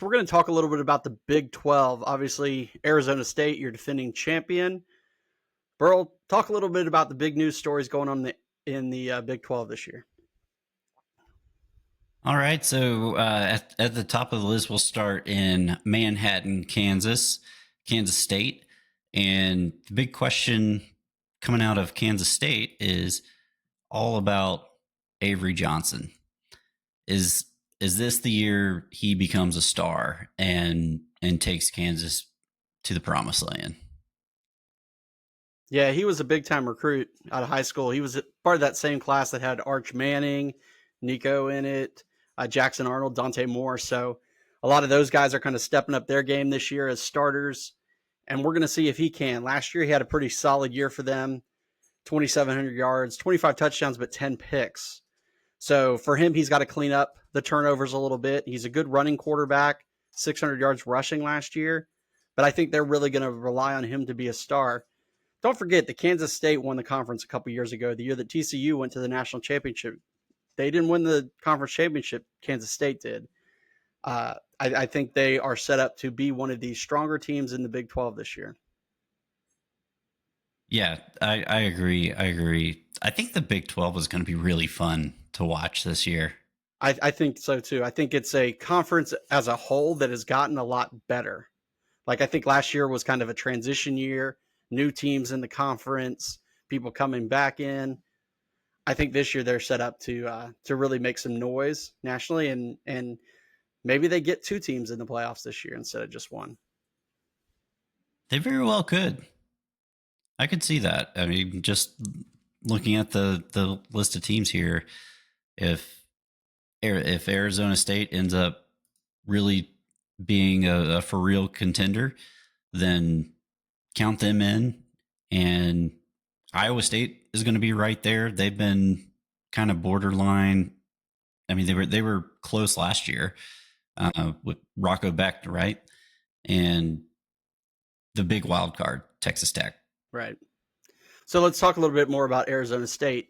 We're going to talk a little bit about the Big 12. Obviously, Arizona State, your defending champion. Burl, talk a little bit about the big news stories going on in the Big 12 this year. All right, so at the top of the list, we'll start in Manhattan, Kansas State. And the big question coming out of Kansas State is all about Avery Johnson. Is this the year he becomes a star and takes Kansas to the promised land? Yeah, he was a big-time recruit out of high school. He was part of that same class that had Arch Manning, Nico in it, Jackson Arnold, Dante Moore. So a lot of those guys are kind of stepping up their game this year as starters, and we're going to see if he can. Last year, he had a pretty solid year for them, 2,700 yards, 25 touchdowns, but 10 picks. So for him, he's got to clean up the turnovers a little bit. He's a good running quarterback, 600 yards rushing last year, but I think they're really going to rely on him to be a star. Don't forget that Kansas State won the conference a couple years ago, the year that TCU went to the national championship. They didn't win the conference championship. Kansas State did. I think they are set up to be one of the stronger teams in the Big 12 this year. Yeah, I agree. I think the Big 12 is going to be really fun to watch this year. I think so too. I think it's a conference as a whole that has gotten a lot better. Like I think last year was kind of a transition year, new teams in the conference, people coming back in. I think this year they're set up to really make some noise nationally, and maybe they get two teams in the playoffs this year instead of just one. They very well could. I could see that. I mean, just looking at the list of teams here, if Arizona State ends up really being a for real contender, then count them in. And Iowa State is going to be right there. They've been kind of borderline. I mean, they were close last year with Rocco Becht, right? And the big wild card, Texas Tech. Right. So let's talk a little bit more about Arizona State.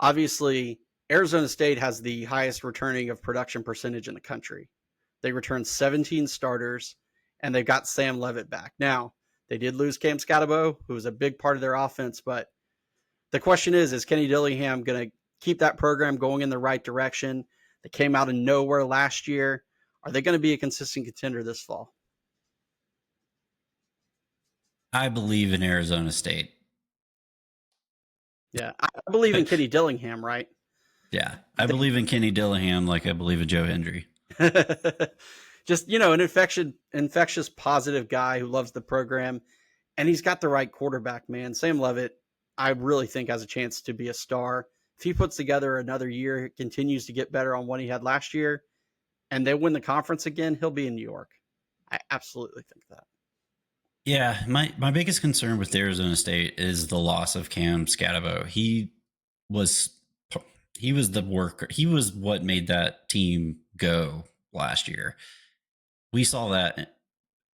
Obviously, Arizona State has the highest returning of production percentage in the country. They returned 17 starters, and they've got Sam Leavitt back. Now, they did lose Cam Scatabo, who was a big part of their offense, but the question is Kenny Dillingham going to keep that program going in the right direction? They came out of nowhere last year. Are they going to be a consistent contender this fall? I believe in Arizona State. Yeah, I believe in Kenny Dillingham, right? Yeah, I believe in Kenny Dillingham like I believe in Joe Hendry. Just, an infectious, positive guy who loves the program, and he's got the right quarterback, man. Sam Leavitt, I really think has a chance to be a star. If he puts together another year, continues to get better on what he had last year, and they win the conference again, he'll be in New York. I absolutely think that. Yeah, my biggest concern with Arizona State is the loss of Cam Scatabo. He was the worker. He was what made that team go last year. We saw that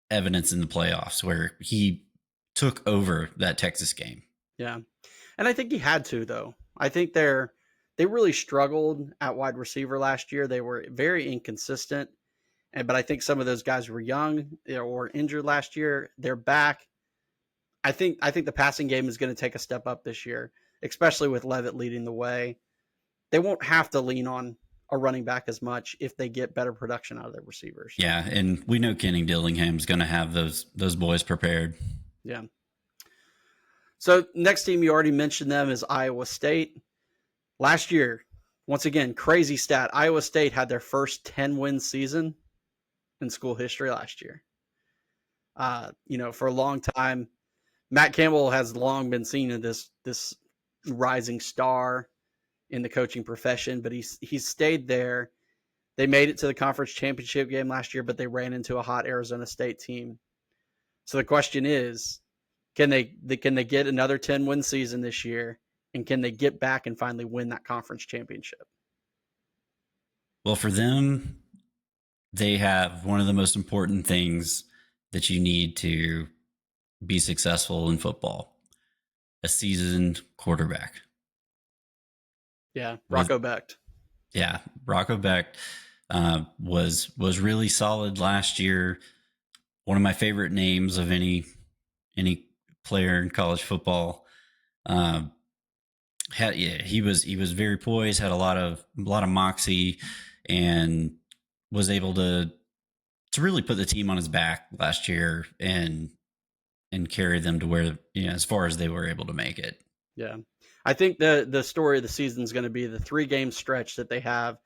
evidence in the playoffs where he took over that Texas game. Yeah. And I think he had to, though. I think they really struggled at wide receiver last year. They were very inconsistent. But I think some of those guys were young or injured last year. They're back. I think the passing game is going to take a step up this year, especially with Leavitt leading the way. They won't have to lean on a running back as much if they get better production out of their receivers. Yeah, and we know Kenny Dillingham is going to have those boys prepared. Yeah. So next team, you already mentioned them, is Iowa State. Last year, once again, crazy stat. Iowa State had their first 10-win season in school history last year. For a long time, Matt Campbell has long been seen as this rising star in the coaching profession, but he's stayed there. They made it to the conference championship game last year, but they ran into a hot Arizona State team. So the question is, can they get another 10-win season this year, and can they get back and finally win that conference championship? Well, for them, they have one of the most important things that you need to be successful in football: a seasoned quarterback. Yeah, Rocco Becht. Yeah, Rocco Becht was really solid last year. One of my favorite names of any player in college football. He was very poised, had a lot of moxie, and was able to really put the team on his back last year and carry them to where, as far as they were able to make it. Yeah. I think the story of the season is going to be the 3-game stretch that they have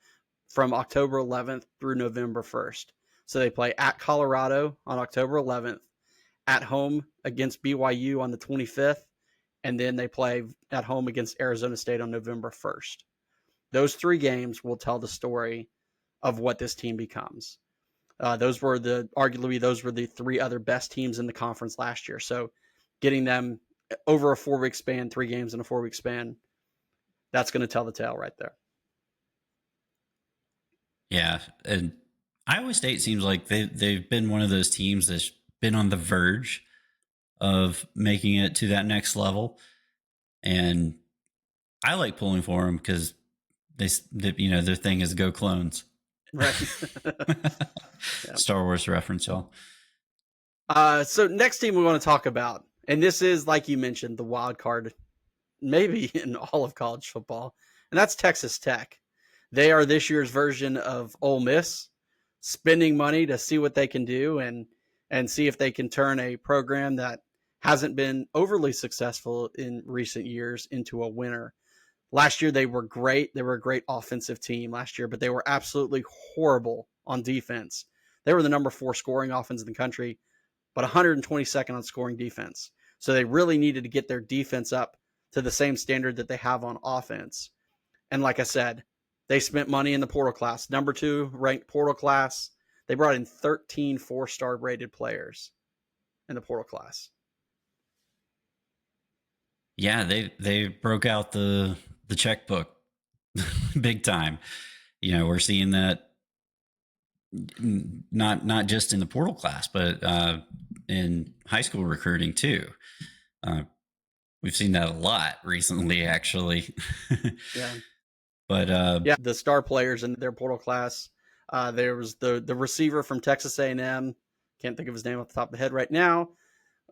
from October 11th through November 1st. So they play at Colorado on October 11th, at home against BYU on the 25th, and then they play at home against Arizona State on November 1st. Those 3 games will tell the story of what this team becomes. Arguably those were the 3 other best teams in the conference last year. So getting them over a 4-week span, 3 games in a 4-week span, that's going to tell the tale right there. Yeah, and Iowa State seems like they've been one of those teams that's been on the verge of making it to that next level, and I like pulling for them because their thing is go clones. Right. Yeah. Star Wars reference, y'all. So next team we want to talk about, and this is, like you mentioned, the wild card, maybe in all of college football, and that's Texas Tech. They are this year's version of Ole Miss, spending money to see what they can do and see if they can turn a program that hasn't been overly successful in recent years into a winner. Last year, they were great. They were a great offensive team last year, but they were absolutely horrible on defense. They were the number 4 scoring offense in the country, but 122nd on scoring defense. So they really needed to get their defense up to the same standard that they have on offense. And like I said, they spent money in the portal class, number 2 ranked portal class. They brought in 13 4-star rated players in the portal class. Yeah, they broke out the checkbook big time. We're seeing that not just in the portal class, but in high school recruiting too. We've seen that a lot recently, actually. Yeah. But the star players in their portal class. There was the receiver from Texas A&M. Can't think of his name off the top of the head right now.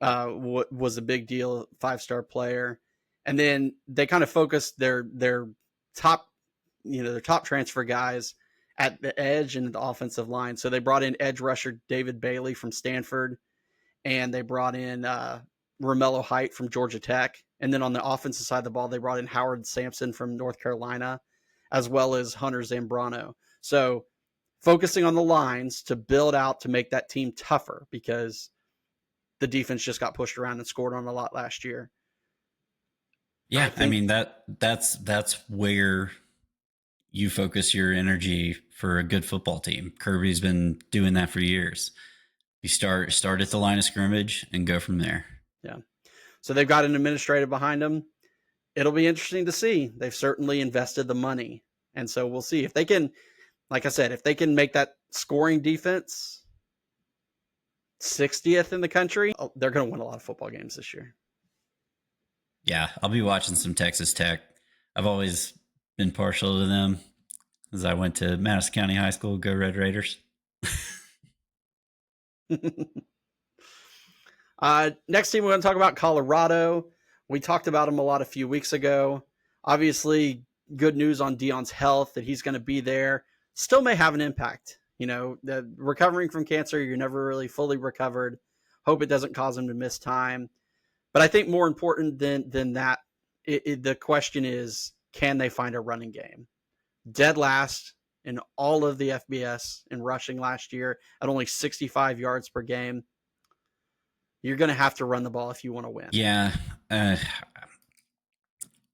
Was a big deal, 5-star player. And then they kind of focused their top, their top transfer guys at the edge and the offensive line. So they brought in edge rusher David Bailey from Stanford, and they brought in Romello Height from Georgia Tech. And then on the offensive side of the ball, they brought in Howard Sampson from North Carolina, as well as Hunter Zambrano. So focusing on the lines to build out to make that team tougher, because the defense just got pushed around and scored on a lot last year. Yeah, I mean that's where you focus your energy for a good football team. Kirby's been doing that for years. You start at the line of scrimmage and go from there. Yeah. So they've got an administrative behind them. It'll be interesting to see. They've certainly invested the money. And so we'll see if they can, like I said, if they can make that scoring defense 60th in the country, they're going to win a lot of football games this year. Yeah, I'll be watching some Texas Tech. I've always been partial to them as I went to Madison County High School. Go Red Raiders. Next team we're going to talk about, Colorado. We talked about him a lot a few weeks ago. Obviously, good news on Deion's health, that he's going to be there. Still may have an impact. The recovering from cancer, you're never really fully recovered. Hope it doesn't cause him to miss time. But I think more important than that, the question is, can they find a running game? Dead last in all of the FBS in rushing last year at only 65 yards per game. You're going to have to run the ball if you want to win. Yeah.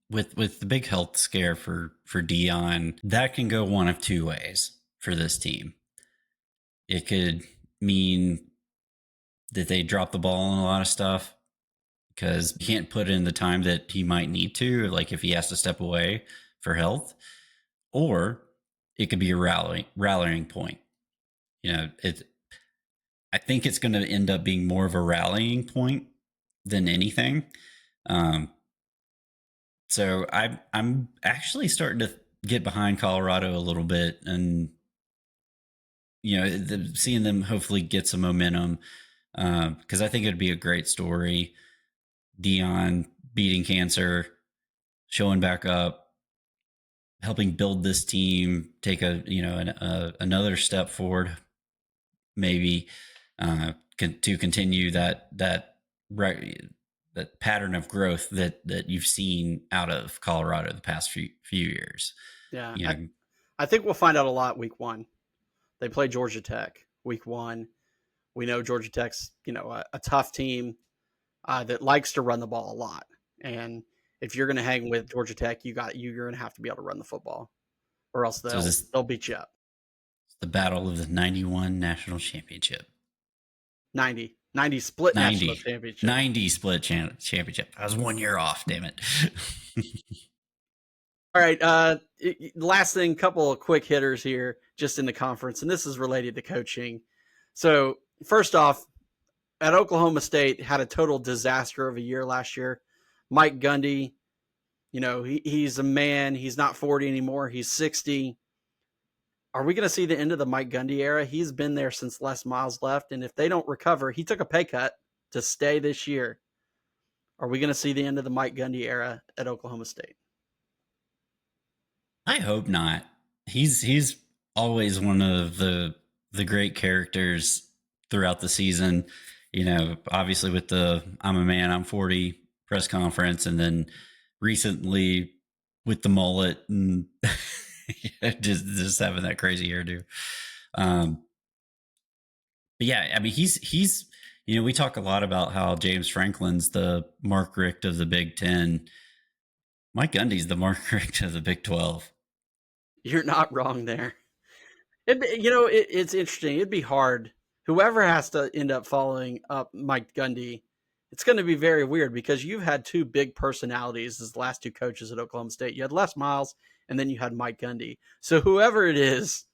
With the big health scare for Deion, that can go one of 2 ways for this team. It could mean that they drop the ball on a lot of stuff because he can't put in the time that he might need to, like if he has to step away for health. Or it could be a rallying point. I think it's going to end up being more of a rallying point than anything. So I'm actually starting to get behind Colorado a little bit, and seeing them hopefully get some momentum, because I think it'd be a great story. Dion beating cancer, showing back up, helping build this team, take another step forward, maybe to continue that pattern of growth that you've seen out of Colorado the past few years. Yeah, You know, I think we'll find out a lot week one. They play Georgia Tech week one. We know Georgia Tech's a tough team that likes to run the ball a lot, and if you're going to hang with Georgia Tech, you're going to have to be able to run the football, or else so they'll beat you up. the battle of the 91 national championship. 90 split 90, national championship. 90 split championship. I was 1 year off, damn it. All right. Last thing, couple of quick hitters here just in the conference, and this is related to coaching. So first off, at Oklahoma State, had a total disaster of a year last year. Mike Gundy, he's a man. He's not 40 anymore. He's 60. Are we going to see the end of the Mike Gundy era? He's been there since Les Miles left, and if they don't recover, he took a pay cut to stay this year. Are we going to see the end of the Mike Gundy era at Oklahoma State? I hope not. He's always one of the great characters throughout the season. Obviously with the "I'm a man, I'm 40" press conference, and then recently with the mullet and just having that crazy hairdo. But yeah, I mean he's we talk a lot about how James Franklin's the Mark Richt of the Big Ten. Mike Gundy's the Mark Richt of the Big 12. You're not wrong there. It's interesting. It'd be hard. Whoever has to end up following up Mike Gundy, it's going to be very weird because you've had two big personalities as the last two coaches at Oklahoma State. You had Les Miles, and then you had Mike Gundy. So whoever it is,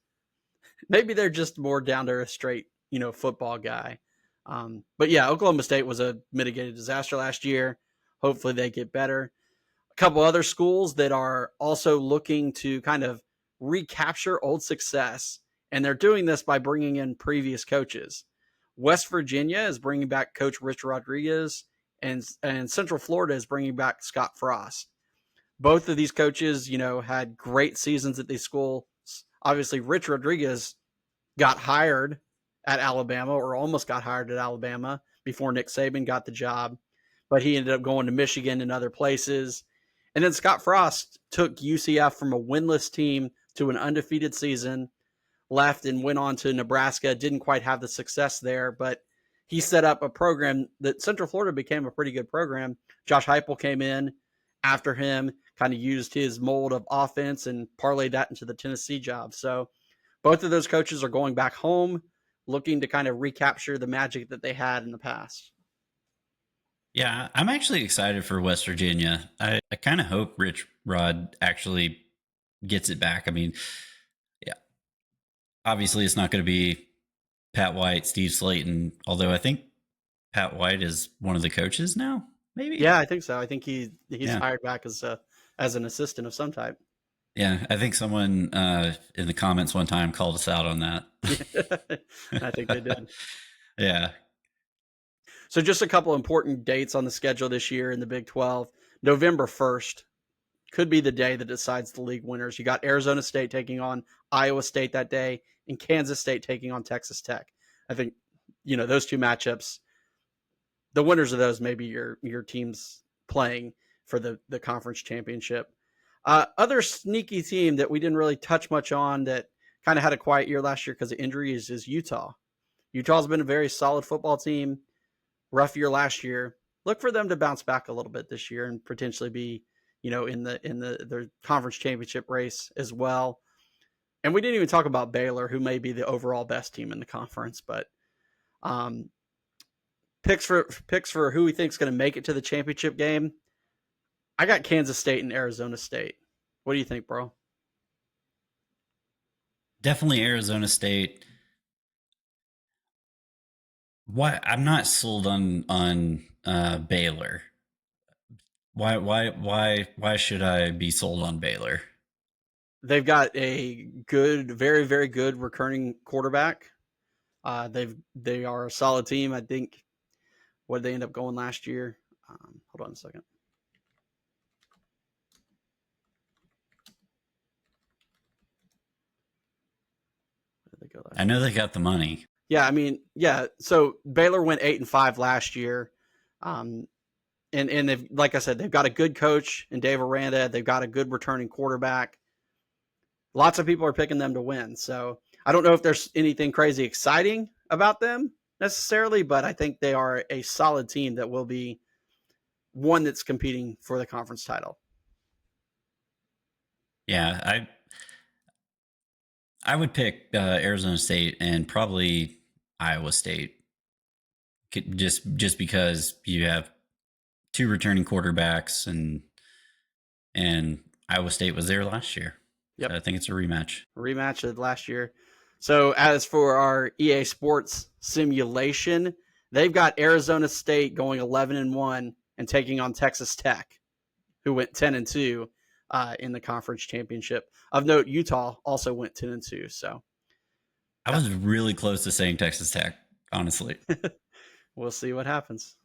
maybe they're just more down to a straight, football guy. But yeah, Oklahoma State was a mitigated disaster last year. Hopefully they get better. A couple other schools that are also looking to kind of recapture old success, and they're doing this by bringing in previous coaches. West Virginia is bringing back Coach Rich Rodriguez, and Central Florida is bringing back Scott Frost. Both of these coaches, had great seasons at these schools. Obviously, Rich Rodriguez got hired at Alabama, or almost got hired at Alabama before Nick Saban got the job, but he ended up going to Michigan and other places. And then Scott Frost took UCF from a winless team to an undefeated season, left and went on to Nebraska. Didn't quite have the success there, but he set up a program that Central Florida became a pretty good program. Josh Heupel came in after him, kind of used his mold of offense and parlayed that into the Tennessee job. So both of those coaches are going back home, looking to kind of recapture the magic that they had in the past. Yeah, I'm actually excited for West Virginia. I kind of hope Rich Rod actually gets it back. I mean, yeah, obviously it's not going to be Pat White, Steve Slayton, although I think Pat White is one of the coaches now, maybe? Yeah, I think so. I think he's hired back as an assistant of some type. Yeah, I think someone in the comments one time called us out on that. I think they did. Yeah. So just a couple important dates on the schedule this year in the Big 12. November 1st could be the day that decides the league winners. You got Arizona State taking on Iowa State that day, and Kansas State taking on Texas Tech. I think, those two matchups, the winners of those may be your teams playing for the conference championship. Other sneaky team that we didn't really touch much on that kind of had a quiet year last year because of injuries is Utah. Utah's been a very solid football team. Rough year last year. Look for them to bounce back a little bit this year and potentially be, in the conference championship race as well. And we didn't even talk about Baylor, who may be the overall best team in the conference. But picks for who we think is going to make it to the championship game. I got Kansas State and Arizona State. What do you think, bro? Definitely Arizona State. Why I'm not sold on Baylor. Why should I be sold on Baylor? They've got a good, very, very good recurring quarterback. They are a solid team. I think. What did they end up going last year? Hold on a second. Where did they go last I know year? they got the money. Yeah, I mean, yeah. So Baylor went 8-5 last year, and they've, like I said, they've got a good coach in Dave Aranda. They've got a good returning quarterback. Lots of people are picking them to win. So I don't know if there's anything crazy exciting about them necessarily, but I think they are a solid team that will be one that's competing for the conference title. Yeah, I would pick Arizona State and probably Iowa State, just because you have two returning quarterbacks, and Iowa State was there last year. Yep. So I think it's a Rematch of last year. So as for our EA Sports simulation, they've got Arizona State going 11-1 and taking on Texas Tech, who went 10-2 in the conference championship. Of note, Utah also went 10-2. So I was really close to saying Texas Tech, honestly. We'll see what happens.